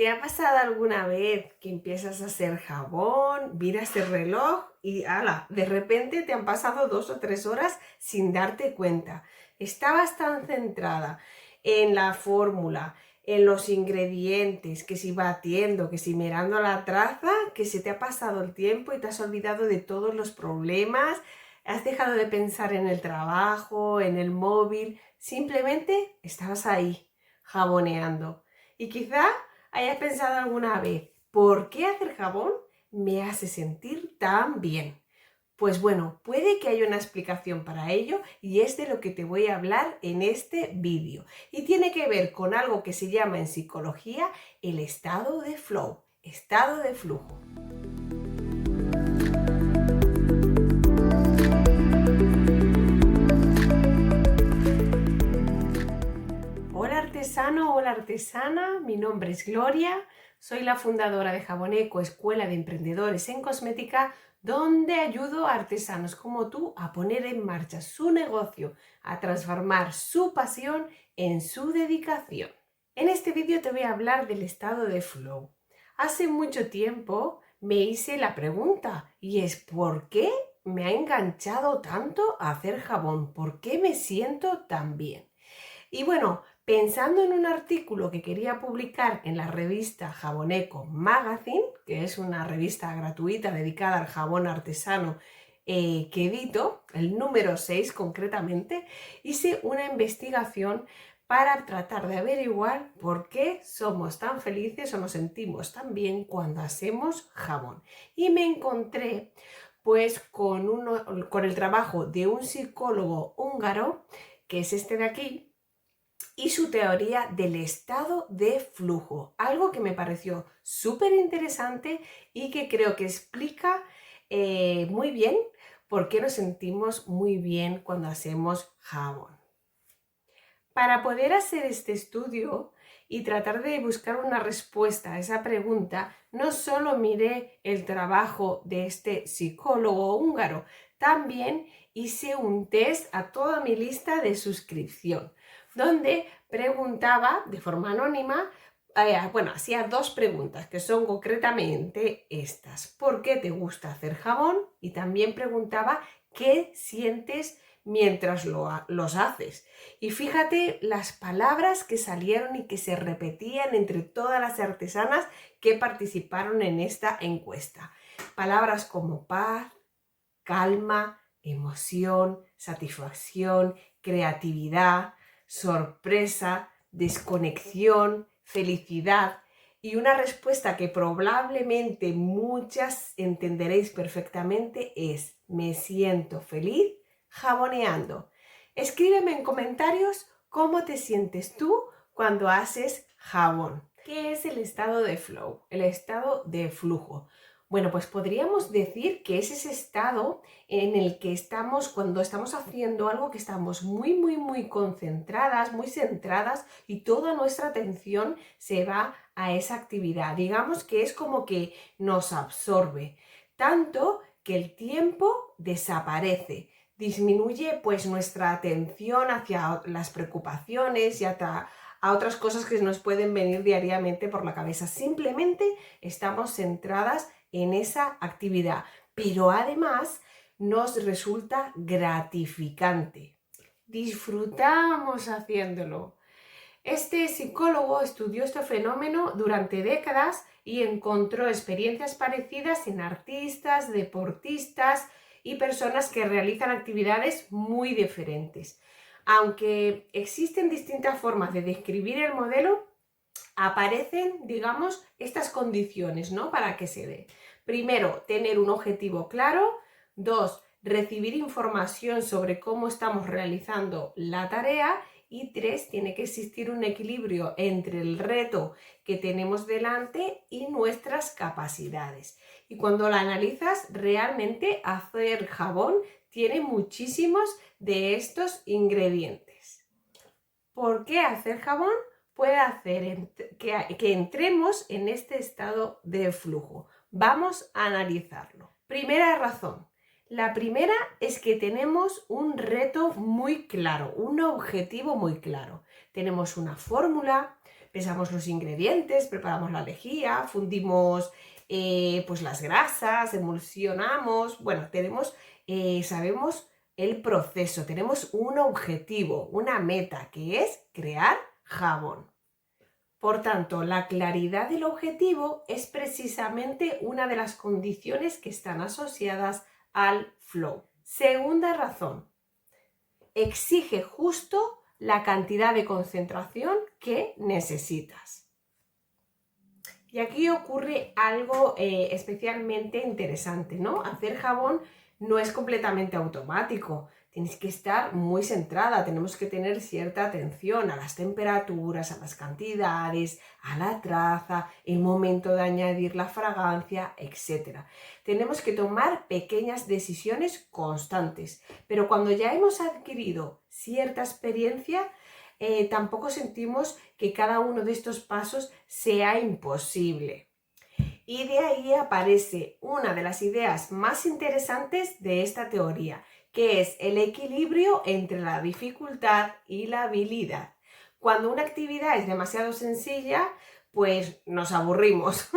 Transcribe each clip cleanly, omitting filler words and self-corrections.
¿Te ha pasado alguna vez que empiezas a hacer jabón, miras el reloj y ¡hala! De repente te han pasado 2 o 3 horas sin darte cuenta? Estabas tan centrada en la fórmula, en los ingredientes, que si batiendo, que si mirando la traza, que se te ha pasado el tiempo y te has olvidado de todos los problemas, has dejado de pensar en el trabajo, en el móvil, simplemente estabas ahí, jaboneando. Y quizá hayas pensado alguna vez, ¿por qué hacer jabón me hace sentir tan bien? Pues bueno, puede que haya una explicación para ello y es de lo que te voy a hablar en este vídeo. Y tiene que ver con algo que se llama en psicología el estado de flow, estado de flujo. Hola artesano, hola artesana, mi nombre es Gloria, soy la fundadora de Jaboneco, Escuela de Emprendedores en Cosmética, donde ayudo a artesanos como tú a poner en marcha su negocio, a transformar su pasión en su dedicación. En este vídeo te voy a hablar del estado de flow. Hace mucho tiempo me hice la pregunta y es ¿por qué me ha enganchado tanto a hacer jabón? ¿Por qué me siento tan bien? Y bueno, pensando en un artículo que quería publicar en la revista Jaboneco Magazine, que es una revista gratuita dedicada al jabón artesano que edito, el número 6 concretamente, hice una investigación para tratar de averiguar por qué somos tan felices o nos sentimos tan bien cuando hacemos jabón. Y me encontré pues con el trabajo de un psicólogo húngaro, que es este de aquí, y su teoría del estado de flujo, algo que me pareció súper interesante y que creo que explica muy bien por qué nos sentimos muy bien cuando hacemos jabón. Para poder hacer este estudio y tratar de buscar una respuesta a esa pregunta, no solo miré el trabajo de este psicólogo húngaro, también hice un test a toda mi lista de suscripción, donde preguntaba de forma anónima, hacía 2 preguntas que son concretamente estas: ¿por qué te gusta hacer jabón? Y también preguntaba ¿qué sientes mientras los haces? Y fíjate las palabras que salieron y que se repetían entre todas las artesanas que participaron en esta encuesta. Palabras como paz, calma, emoción, satisfacción, creatividad, sorpresa, desconexión, felicidad. Y una respuesta que probablemente muchas entenderéis perfectamente es: me siento feliz jaboneando. Escríbeme en comentarios cómo te sientes tú cuando haces jabón. ¿Qué es el estado de flow? El estado de flujo. Bueno, pues podríamos decir que es ese estado en el que estamos cuando estamos haciendo algo, que estamos muy concentradas, muy centradas y toda nuestra atención se va a esa actividad. Digamos que es como que nos absorbe, tanto que el tiempo desaparece. Disminuye pues nuestra atención hacia las preocupaciones y a otras cosas que nos pueden venir diariamente por la cabeza. Simplemente estamos centradas en esa actividad, pero además nos resulta gratificante. Disfrutamos haciéndolo. Este psicólogo estudió este fenómeno durante décadas y encontró experiencias parecidas en artistas, deportistas y personas que realizan actividades muy diferentes. Aunque existen distintas formas de describir el modelo, aparecen, digamos, estas condiciones, ¿no? Para que se dé. Primero, tener un objetivo claro. 2, recibir información sobre cómo estamos realizando la tarea. Y 3, tiene que existir un equilibrio entre el reto que tenemos delante y nuestras capacidades. Y cuando la analizas, realmente hacer jabón tiene muchísimos de estos ingredientes. ¿Por qué hacer jabón puede hacer que entremos en este estado de flujo? Vamos a analizarlo. Primera razón. La primera es que tenemos un reto muy claro, un objetivo muy claro. Tenemos una fórmula, pesamos los ingredientes, preparamos la lejía, fundimos pues las grasas, emulsionamos, bueno, sabemos el proceso, tenemos un objetivo, una meta, que es crear jabón. Por tanto, la claridad del objetivo es precisamente una de las condiciones que están asociadas al flow. Segunda razón, exige justo la cantidad de concentración que necesitas. Y aquí ocurre algo especialmente interesante, ¿no? Hacer jabón no es completamente automático. Tienes que estar muy centrada, tenemos que tener cierta atención a las temperaturas, a las cantidades, a la traza, el momento de añadir la fragancia, etc. Tenemos que tomar pequeñas decisiones constantes, pero cuando ya hemos adquirido cierta experiencia, tampoco sentimos que cada uno de estos pasos sea imposible. Y de ahí aparece una de las ideas más interesantes de esta teoría, que es el equilibrio entre la dificultad y la habilidad. Cuando una actividad es demasiado sencilla, pues nos aburrimos,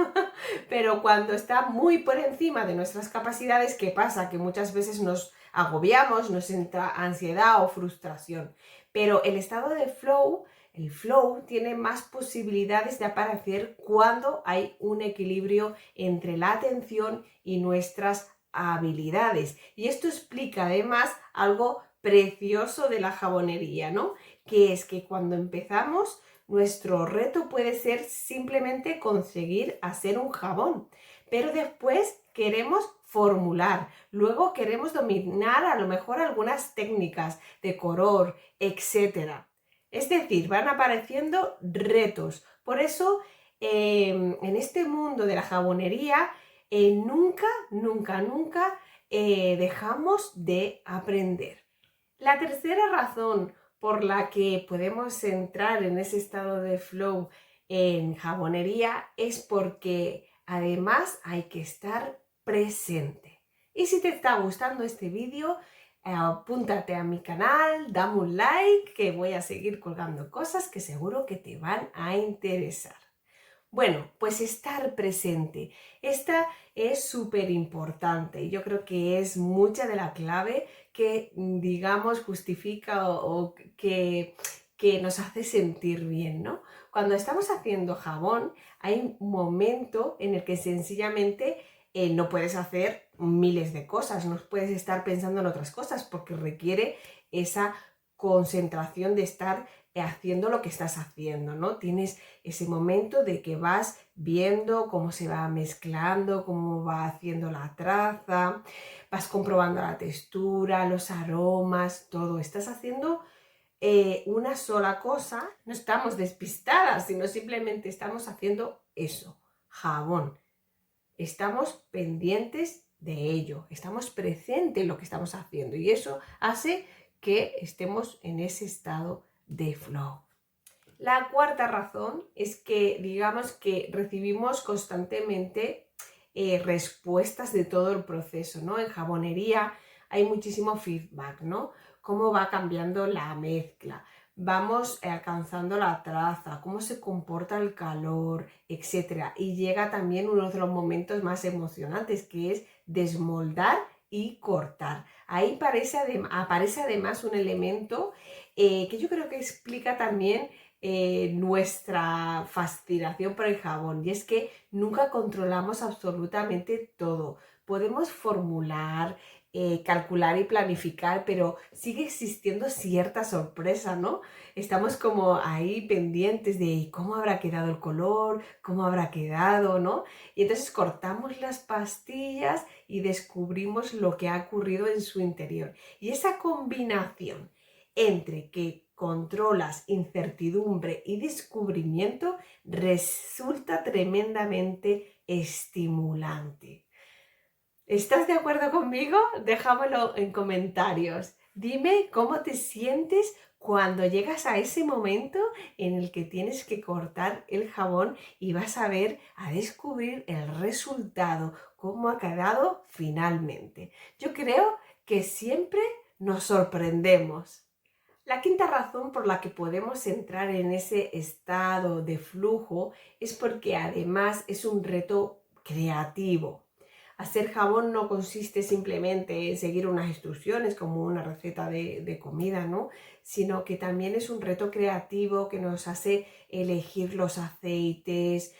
pero cuando está muy por encima de nuestras capacidades, ¿qué pasa? Que muchas veces nos agobiamos, nos entra ansiedad o frustración. Pero el estado de flow, el flow, tiene más posibilidades de aparecer cuando hay un equilibrio entre la atención y nuestras habilidades. Y esto explica además algo precioso de la jabonería, ¿no? Que es que cuando empezamos, nuestro reto puede ser simplemente conseguir hacer un jabón, pero después queremos formular, luego queremos dominar a lo mejor algunas técnicas de color, etc. Es decir, van apareciendo retos. Por eso, en este mundo de la jabonería, nunca dejamos de aprender. La tercera razón por la que podemos entrar en ese estado de flow en jabonería es porque además hay que estar presente. Y si te está gustando este vídeo, apúntate a mi canal, dame un like, que voy a seguir colgando cosas que seguro que te van a interesar. Bueno, pues estar presente. Esta es súper importante. Yo creo que es mucha de la clave que, digamos, justifica o que nos hace sentir bien, ¿no? Cuando estamos haciendo jabón, hay un momento en el que sencillamente no puedes hacer miles de cosas, no puedes estar pensando en otras cosas porque requiere esa concentración de estar haciendo lo que estás haciendo, ¿no? Tienes ese momento de que vas viendo cómo se va mezclando, cómo va haciendo la traza, vas comprobando la textura, los aromas, todo. Estás haciendo una sola cosa, no estamos despistadas, sino simplemente estamos haciendo eso, jabón. Estamos pendientes de ello, estamos presentes en lo que estamos haciendo y eso hace que estemos en ese estado de flow. La cuarta razón es que digamos que recibimos constantemente respuestas de todo el proceso, ¿no? En jabonería hay muchísimo feedback, ¿no? Cómo va cambiando la mezcla, vamos alcanzando la traza, cómo se comporta el calor, etc. Y llega también uno de los momentos más emocionantes, que es desmoldar y cortar. Ahí aparece además un elemento que yo creo que explica también nuestra fascinación por el jabón, y es que nunca controlamos absolutamente todo. Podemos formular, calcular y planificar, pero sigue existiendo cierta sorpresa, ¿no? Estamos como ahí pendientes de cómo habrá quedado el color, cómo habrá quedado, ¿no? Y entonces cortamos las pastillas y descubrimos lo que ha ocurrido en su interior. Y esa combinación entre que controlas incertidumbre y descubrimiento resulta tremendamente estimulante. ¿Estás de acuerdo conmigo? Déjamelo en comentarios. Dime cómo te sientes cuando llegas a ese momento en el que tienes que cortar el jabón y vas a descubrir el resultado, cómo ha quedado finalmente. Yo creo que siempre nos sorprendemos. La quinta razón por la que podemos entrar en ese estado de flujo es porque además es un reto creativo. Hacer jabón no consiste simplemente en seguir unas instrucciones como una receta de comida, ¿no? Sino que también es un reto creativo que nos hace elegir los aceites,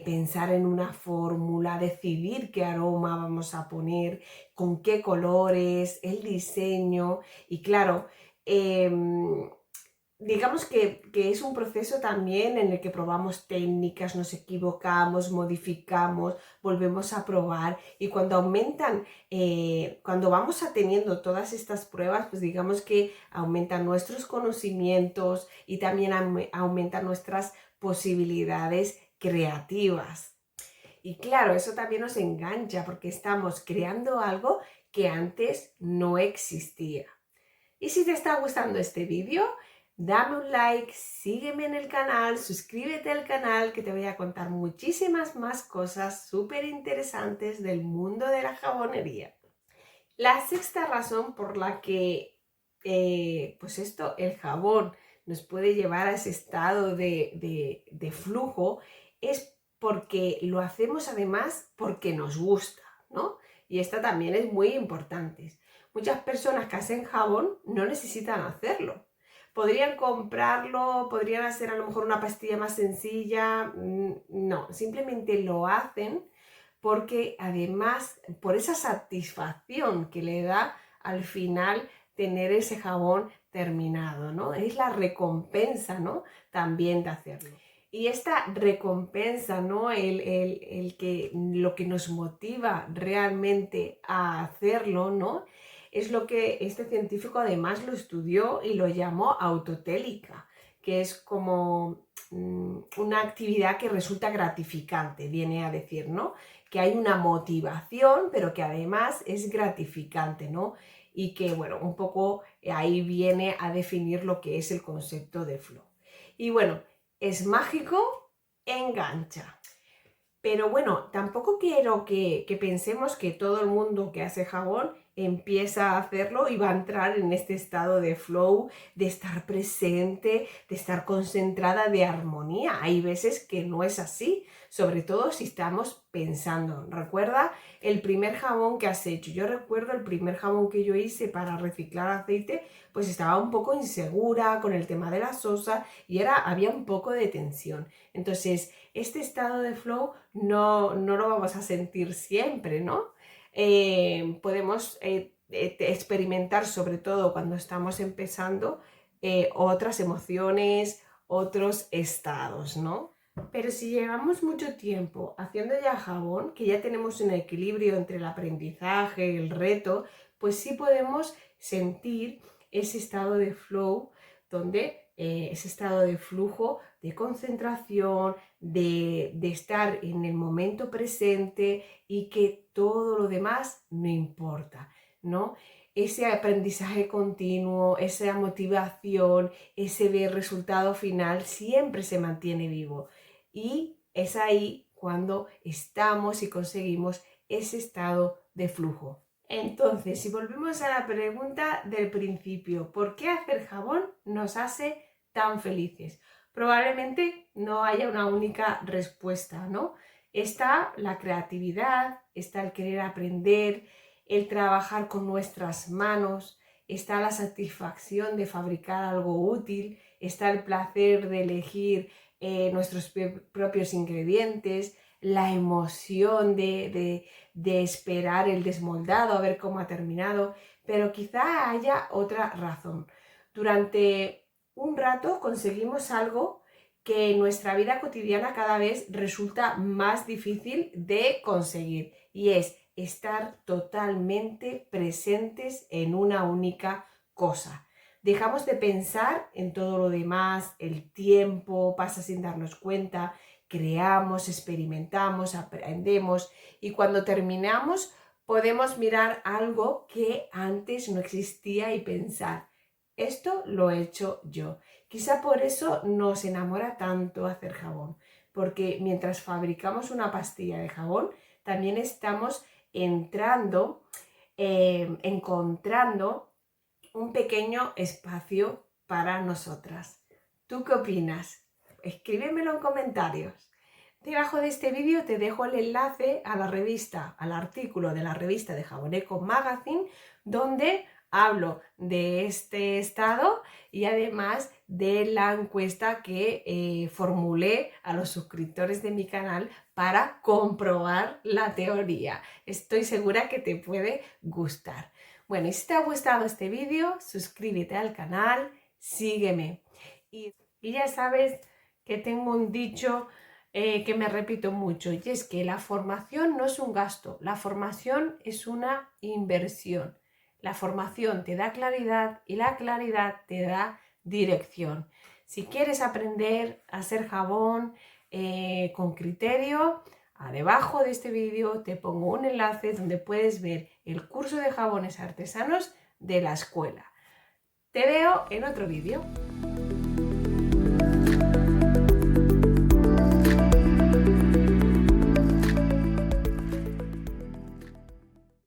pensar en una fórmula, decidir qué aroma vamos a poner, con qué colores, el diseño y claro, em, digamos que es un proceso también en el que probamos técnicas, nos equivocamos, modificamos, volvemos a probar y cuando vamos teniendo todas estas pruebas, pues digamos que aumentan nuestros conocimientos y también aumentan nuestras posibilidades creativas. Y claro, eso también nos engancha porque estamos creando algo que antes no existía. Y si te está gustando este vídeo, dame un like, sígueme en el canal, suscríbete al canal que te voy a contar muchísimas más cosas súper interesantes del mundo de la jabonería. La sexta razón por la que, el jabón nos puede llevar a ese estado de flujo es porque lo hacemos además porque nos gusta, ¿no? Y esta también es muy importante. Muchas personas que hacen jabón no necesitan hacerlo. Podrían comprarlo, podrían hacer a lo mejor una pastilla más sencilla, no, simplemente lo hacen porque además por esa satisfacción que le da al final tener ese jabón terminado, ¿no? Es la recompensa, ¿no? También de hacerlo. Y esta recompensa, ¿no? Lo que nos motiva realmente a hacerlo, ¿no? Es lo que este científico además lo estudió y lo llamó autotélica, que es como una actividad que resulta gratificante, viene a decir, ¿no? Que hay una motivación, pero que además es gratificante, ¿no? Y que, bueno, un poco ahí viene a definir lo que es el concepto de flow. Y bueno, es mágico, engancha. Pero bueno, tampoco quiero que pensemos que todo el mundo que hace jabón empieza a hacerlo y va a entrar en este estado de flow, de estar presente, de estar concentrada, de armonía. Hay veces que no es así, sobre todo si estamos pensando. Recuerda el primer jabón que has hecho. Yo recuerdo el primer jabón que yo hice para reciclar aceite, pues estaba un poco insegura con el tema de la sosa y había un poco de tensión. Entonces, este estado de flow no lo vamos a sentir siempre, ¿no? Podemos experimentar, sobre todo cuando estamos empezando, otras emociones, otros estados, ¿no? Pero si llevamos mucho tiempo haciendo ya jabón, que ya tenemos un equilibrio entre el aprendizaje, el reto, pues sí podemos sentir ese estado de flow, donde ese estado de flujo, de concentración, de estar en el momento presente y que todo lo demás no importa, ¿no? Ese aprendizaje continuo, esa motivación, ese ver resultado final siempre se mantiene vivo. Y es ahí cuando estamos y conseguimos ese estado de flujo. Entonces, si volvemos a la pregunta del principio, ¿por qué hacer jabón nos hace tan felices? Probablemente no haya una única respuesta, ¿no? Está la creatividad, está el querer aprender, el trabajar con nuestras manos, está la satisfacción de fabricar algo útil, está el placer de elegir nuestros propios ingredientes, la emoción de esperar el desmoldado, a ver cómo ha terminado, pero quizá haya otra razón. Durante un rato conseguimos algo que en nuestra vida cotidiana cada vez resulta más difícil de conseguir y es estar totalmente presentes en una única cosa. Dejamos de pensar en todo lo demás, el tiempo pasa sin darnos cuenta, creamos, experimentamos, aprendemos y cuando terminamos podemos mirar algo que antes no existía y pensar, esto lo he hecho yo. Quizá por eso nos enamora tanto hacer jabón, porque mientras fabricamos una pastilla de jabón, también estamos encontrando un pequeño espacio para nosotras. ¿Tú qué opinas? Escríbemelo en comentarios. Debajo de este vídeo te dejo el enlace a la revista, al artículo de la revista de Jaboneco Magazine, donde hablo de este estado y además de la encuesta que formulé a los suscriptores de mi canal para comprobar la teoría. Estoy segura que te puede gustar. Bueno, y si te ha gustado este vídeo, suscríbete al canal, sígueme. Y ya sabes que tengo un dicho que me repito mucho, y es que la formación no es un gasto, la formación es una inversión. La formación te da claridad y la claridad te da dirección. Si quieres aprender a hacer jabón con criterio, debajo de este vídeo te pongo un enlace donde puedes ver el curso de jabones artesanos de la escuela. Te veo en otro vídeo.